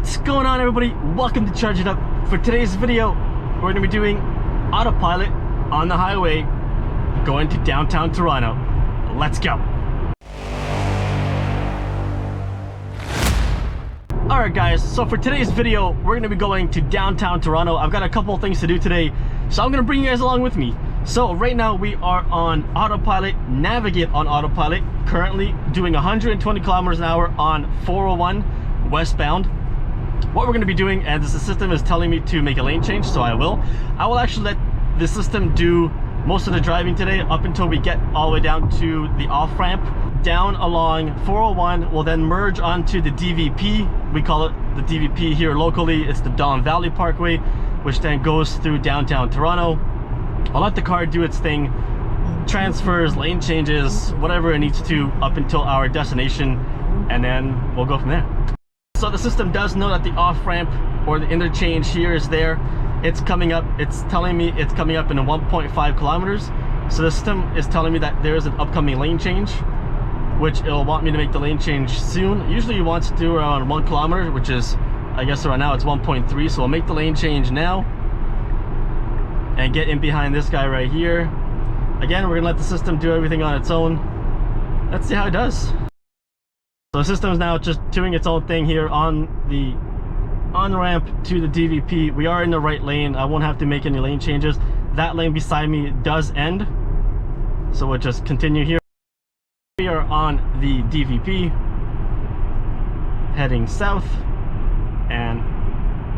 What's going on, everybody? Welcome to Charge It Up. For today's video, we're going to be doing autopilot on the highway going to downtown Toronto. Let's go. Alright guys, so for today's video, we're going to be going to downtown Toronto. I've got a couple of things to do today, so I'm going to bring you guys along with me. So right now we are on autopilot, navigate on autopilot, currently doing 120 kilometers an hour on 401 westbound. What we're going to be doing, and the system is telling me to make a lane change, so I will actually let the system do most of the driving today up until we get all the way down to the off-ramp down along 401. We'll then merge onto the DVP. We call it the DVP here locally. It's the Don Valley Parkway, which then goes through downtown Toronto. I'll let the car do its thing, transfers, lane changes, whatever it needs to up until our destination, and then we'll go from there. So the system does know that the off-ramp or the interchange here is there. It's coming up, it's telling me it's coming up in 1.5 kilometers. So the system is telling me that there is an upcoming lane change, which it'll want me to make the lane change soon. Usually you want to do around 1 kilometer, which is, I guess right now it's 1.3. So I'll make the lane change now and get in behind this guy right here. Again, we're gonna let the system do everything on its own. Let's see how it does. So the system's now just doing its own thing here on the on-ramp to the DVP. We are in the right lane. I won't have to make any lane changes. That lane beside me does end, so we'll just continue here. We are on the DVP heading south, and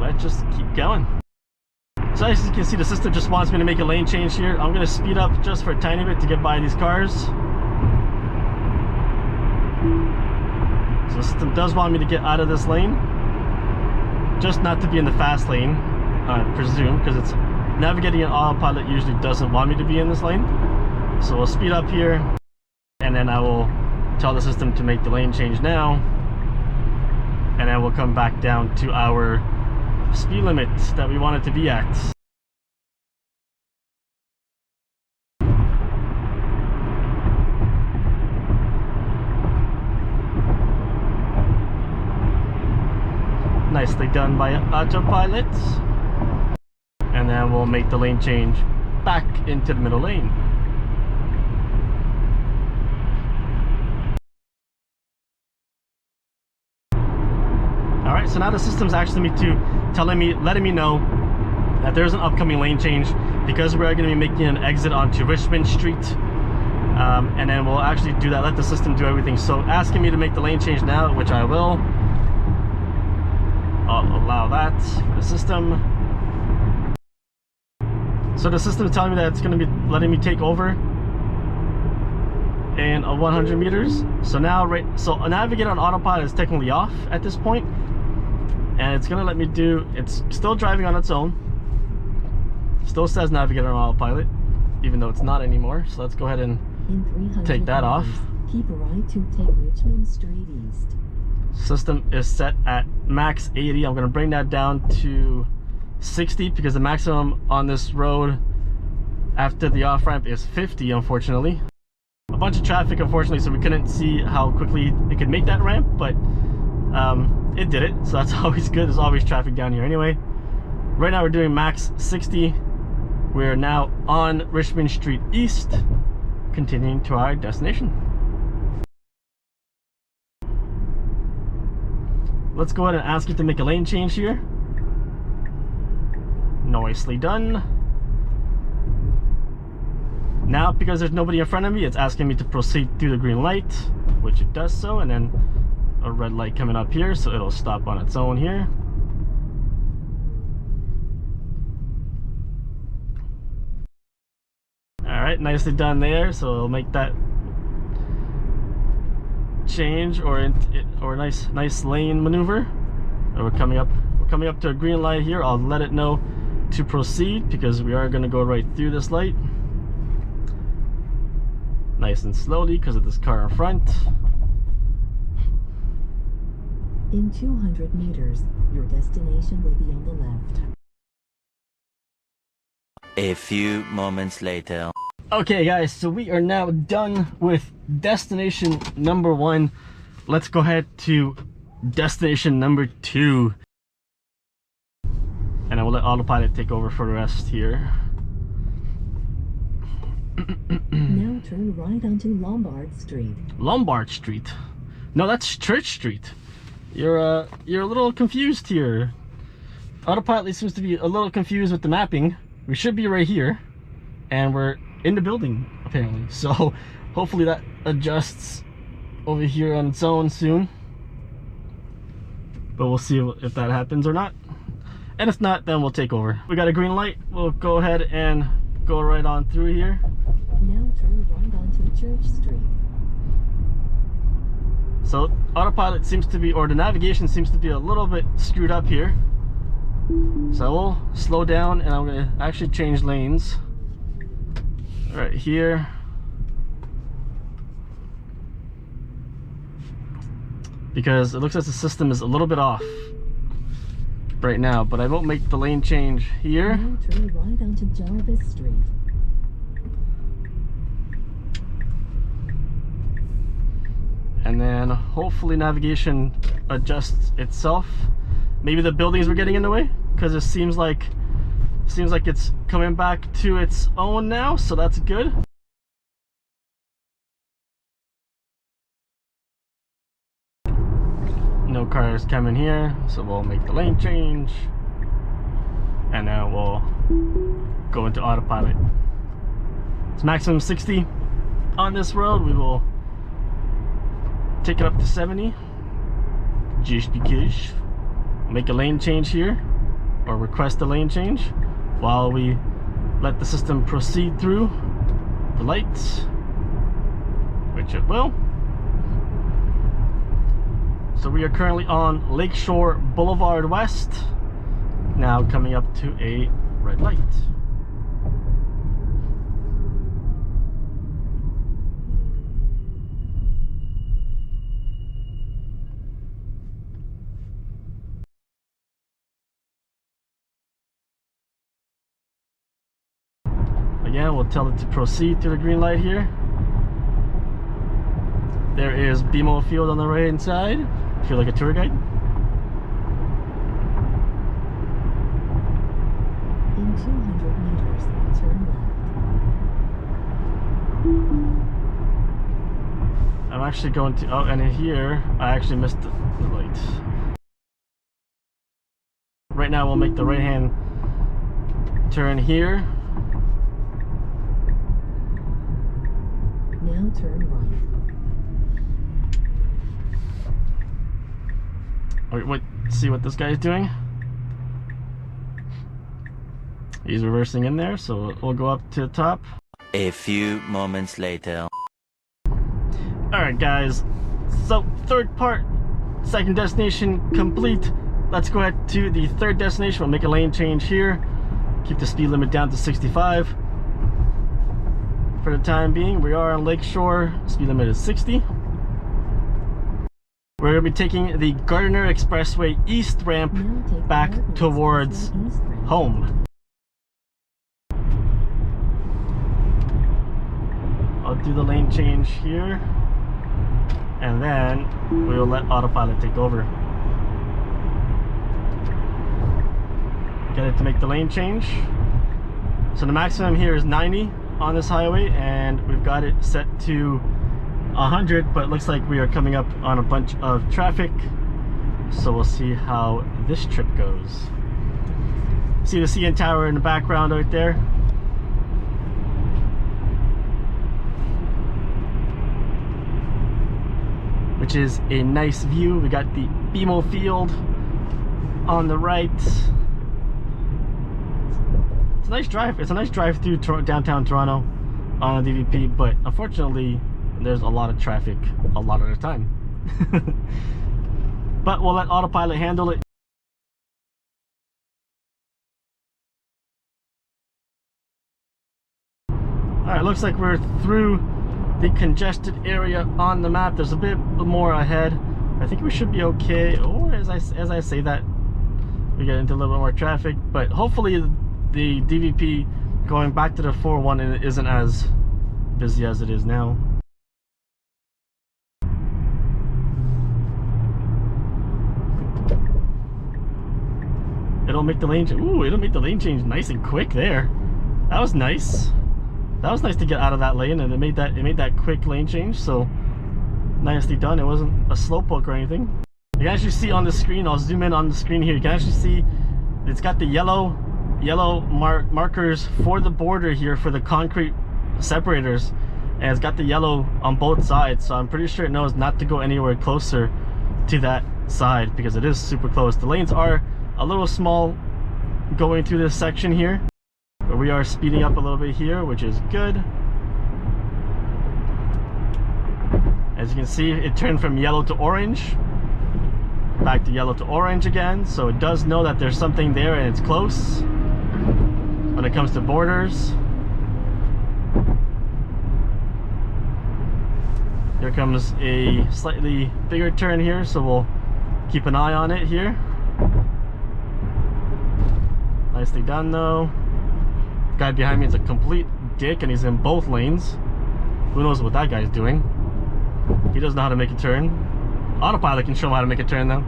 let's just keep going. So as you can see, the system just wants me to make a lane change here. I'm going to speed up just for a tiny bit to get by these cars. So the system does want me to get out of this lane, just not to be in the fast lane, I presume, because it's navigating in autopilot usually doesn't want me to be in this lane. So we'll speed up here, and then I will tell the system to make the lane change now, and then we'll come back down to our speed limit that we want it to be at. Nicely done by autopilot. And then we'll make the lane change back into the middle lane. Alright, so now the system's actually letting me know that there's an upcoming lane change, because we are going to be making an exit onto Richmond Street. And then we'll actually do that, let the system do everything. So asking me to make the lane change now, which I will. I'll allow that for the system. So the system is telling me that it's going to be letting me take over in 100 meters. So now, so navigate on autopilot is technically off at this point, and it's going to let me do. It's still driving on its own. Still says navigate on autopilot, even though it's not anymore. So let's go ahead and take that off. Keep a right to take Richmond Street East. System is set at max 80. I'm going to bring that down to 60 because the maximum on this road after the off-ramp is 50, unfortunately. A bunch of traffic, unfortunately, so we couldn't see how quickly it could make that ramp, but it did it, so that's always good. There's always traffic down here anyway. Right now we're doing max 60. We're now on Richmond Street East, continuing to our destination. Let's go ahead and ask it to make a lane change here. Nicely done. Now, because there's nobody in front of me, it's asking me to proceed through the green light, which it does so, and then a red light coming up here, so it'll stop on its own here. Alright, nicely done there, so it'll make that change or nice lane maneuver. And we're coming up to a green light here. I'll let it know to proceed because we are going to go right through this light nice and slowly because of this car in front. In 200 meters, your destination will be on the left. A few moments later. Okay guys, so we are now done with destination number 1. Let's go ahead to destination number 2. and I will let Autopilot take over for the rest here. Now turn right onto Lombard Street. Lombard Street? No, that's Church Street. You're a little confused here. Autopilot seems to be a little confused with the mapping. We should be right here, and we're in the building apparently. So hopefully that adjusts over here on its own soon. But we'll see if that happens or not. And if not, then we'll take over. We got a green light. We'll go ahead and go right on through here. Now turn right onto Church Street. So Autopilot seems to be, or the navigation seems to be a little bit screwed up here. So we'll slow down, and I'm gonna actually change lanes right here. Because it looks like the system is a little bit off right now, but I won't make the lane change here. Now turn right onto Jarvis Street. And then hopefully navigation adjusts itself. Maybe the buildings were getting in the way, because it seems like it's coming back to its own now, so that's good. No cars coming here, so we'll make the lane change, and now we'll go into Autopilot. It's maximum 60 on this road. We will take it up to 70 just because. Make a lane change here, or request a lane change while we let the system proceed through the lights, which it will. So we are currently on Lakeshore Boulevard West, now coming up to a red light. Again, we'll tell it to proceed to the green light here. There is BMO Field on the right hand side. Feel like a tour guide. In 200 meters, turn left. I'm actually going to, oh, and in here, I actually missed the light. Right now, we'll make the right hand turn here. Now turn right. Wait, see what this guy is doing? He's reversing in there, so we'll go up to the top. A few moments later. Alright guys, so third part, second destination complete. Let's go ahead to the third destination. We'll make a lane change here. Keep the speed limit down to 65. For the time being, we are on Lakeshore. Speed limit is 60. We're going to be taking the Gardner Expressway East ramp back towards home. I'll do the lane change here, and then we will let Autopilot take over. Get it to make the lane change. So the maximum here is 90 on this highway, and we've got it set to 100, but it looks like we are coming up on a bunch of traffic, so we'll see how this trip goes. See the CN Tower in the background right there? Which is a nice view. We got the BMO Field on the right. It's a nice drive. It's a nice drive through downtown Toronto on a DVP, but unfortunately there's a lot of traffic a lot of the time. But we'll let Autopilot handle it. Alright, looks like we're through the congested area on the map. There's a bit more ahead. I think we should be okay. Or as I say that, we get into a little bit more traffic, but hopefully the DVP going back to the 401 isn't as busy as it is now. it'll make the lane change. Ooh, it'll make the lane change nice and quick there. That was nice. That was nice to get out of that lane, and it made that quick lane change. So nicely done. It wasn't a slowpoke or anything. You can actually see on the screen. I'll zoom in on the screen here. You can actually see it's got the yellow markers for the border here for the concrete separators, and it's got the yellow on both sides. So I'm pretty sure it knows not to go anywhere closer to that side because it is super close. The lanes are a little small going through this section here, but we are speeding up a little bit here, which is good. As you can see, it turned from yellow to orange, back to yellow to orange again. So it does know that there's something there and it's close when it comes to borders. Here comes a slightly bigger turn here, so we'll keep an eye on it here. Nicely done though. Guy behind me is a complete dick and he's in both lanes. Who knows what that guy's doing? He doesn't know how to make a turn. Autopilot can show him how to make a turn though.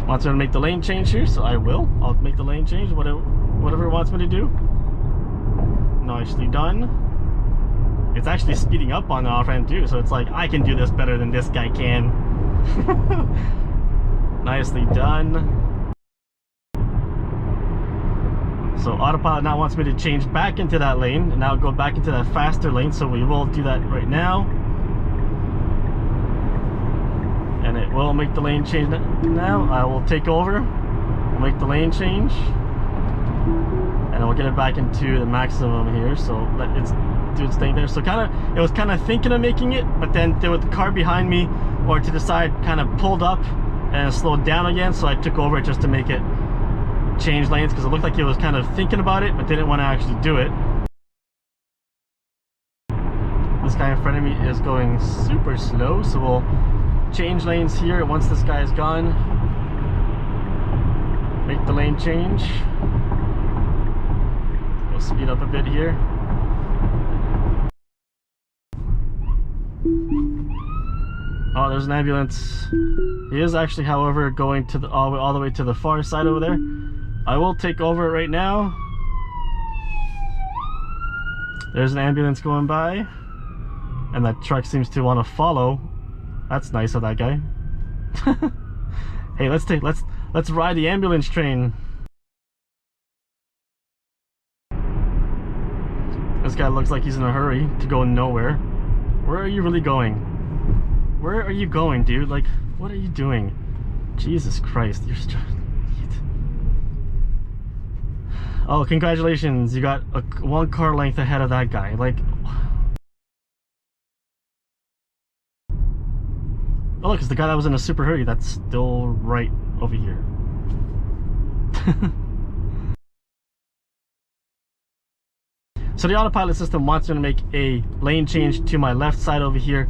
Wants me to make the lane change here, so I will. I'll make the lane change, whatever it wants me to do. Nicely done. It's actually speeding up on the off-ramp too, so it's like, I can do this better than this guy can. Nicely done. So Autopilot now wants me to change back into that lane and now go back into that faster lane, so we will do that right now. And it will make the lane change now. I will take over, we'll make the lane change, and we'll get it back into the maximum here, so let it's do its thing there. So it was kind of thinking of making it, but then there was the car behind me or to the side kind of pulled up and slowed down again, so I took over just to make it change lanes because it looked like it was kind of thinking about it but didn't want to actually do it. This guy in front of me is going super slow, so we'll change lanes here once this guy is gone. Make the lane change. We'll speed up a bit here. Oh, there's an ambulance. He is actually, however, going to the all the way to the far side over there. I will take over right now. There's an ambulance going by, and that truck seems to want to follow. That's nice of that guy. Hey, let's ride the ambulance train. This guy looks like he's in a hurry to go nowhere. Where are you really going? Where are you going, dude? Like, what are you doing? Jesus Christ, you're oh, congratulations, you got one car length ahead of that guy. Like, oh look, it's the guy that was in a super hurry that's still right over here. So the autopilot system wants me to make a lane change to my left side over here.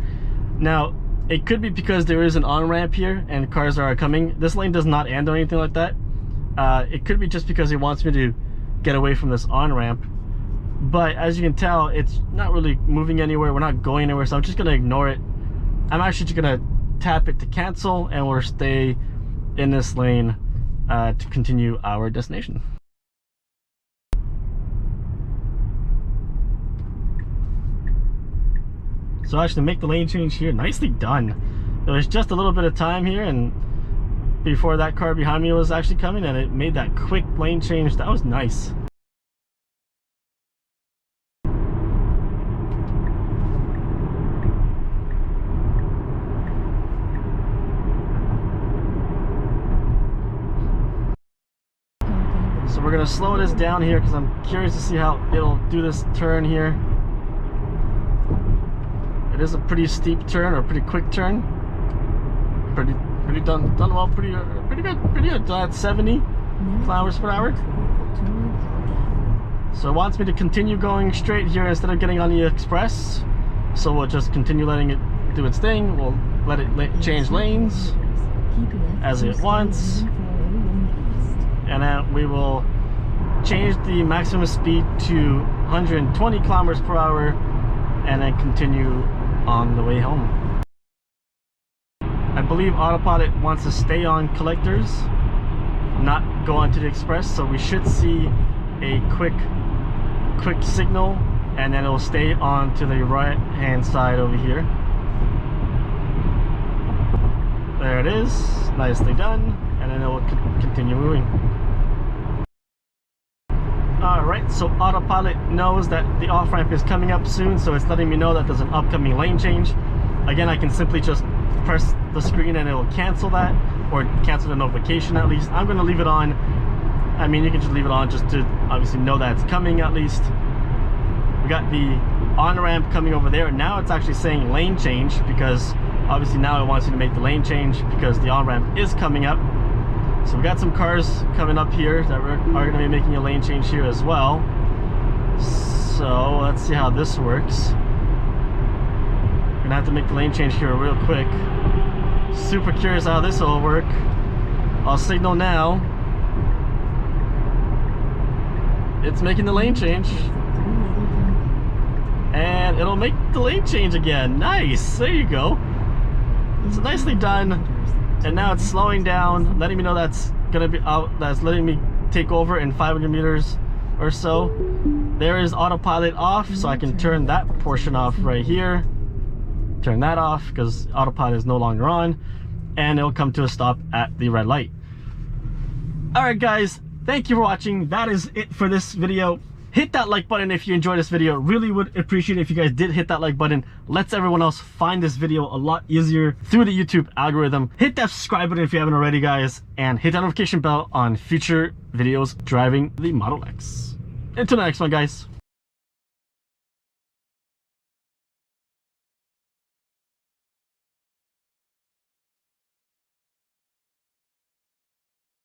Now, it could be because there is an on-ramp here and cars are coming. This lane does not end or anything like that. It could be just because it wants me to get away from this on-ramp. But as you can tell, it's not really moving anywhere. We're not going anywhere, so I'm just going to ignore it. I'm actually just going to tap it to cancel, and we'll stay in this lane to continue our destination. So actually make the lane change here. Nicely done. There was just a little bit of time here and before that car behind me was actually coming, and it made that quick lane change. That was nice. So we're gonna slow this down here because I'm curious to see how it'll do this turn here. It is a pretty steep turn, or a pretty quick turn. Pretty done well, pretty good. That's 70 kilometers per hour. So it wants me to continue going straight here instead of getting on the express. So we'll just continue letting it do its thing. We'll let it change lanes as it wants, and then we will change the maximum speed to 120 kilometers per hour, and then continue on the way home. I believe Autopilot wants to stay on collectors not go onto the express, so we should see a quick signal, and then it'll stay on to the right hand side over here. There it is, nicely done, and then it will continue moving. Alright, so Autopilot knows that the off-ramp is coming up soon, so it's letting me know that there's an upcoming lane change. Again, I can simply just press the screen and it will cancel that, or cancel the notification at least. I'm going to leave it on. I mean, you can just leave it on just to obviously know that it's coming at least. We got the on-ramp coming over there. Now it's actually saying lane change, because obviously now it wants you to make the lane change because the on-ramp is coming up. So we got some cars coming up here that are going to be making a lane change here as well. So let's see how this works. We're gonna have to make the lane change here real quick. Super curious how this will work. I'll signal now. It's making the lane change. And it'll make the lane change again. Nice, there you go. So nicely done. And now it's slowing down, letting me know that's gonna be out, that's letting me take over in 500 meters or so. There is Autopilot off, so I can turn that portion off right here. Turn that off because Autopilot is no longer on, and it'll come to a stop at the red light. Alright guys, thank you for watching. That is it for this video. Hit that like button if you enjoyed this video. Really would appreciate it if you guys did hit that like button. Lets everyone else find this video a lot easier through the YouTube algorithm. Hit that subscribe button if you haven't already, guys, and hit that notification bell on future videos driving the Model X. Until the next one, guys.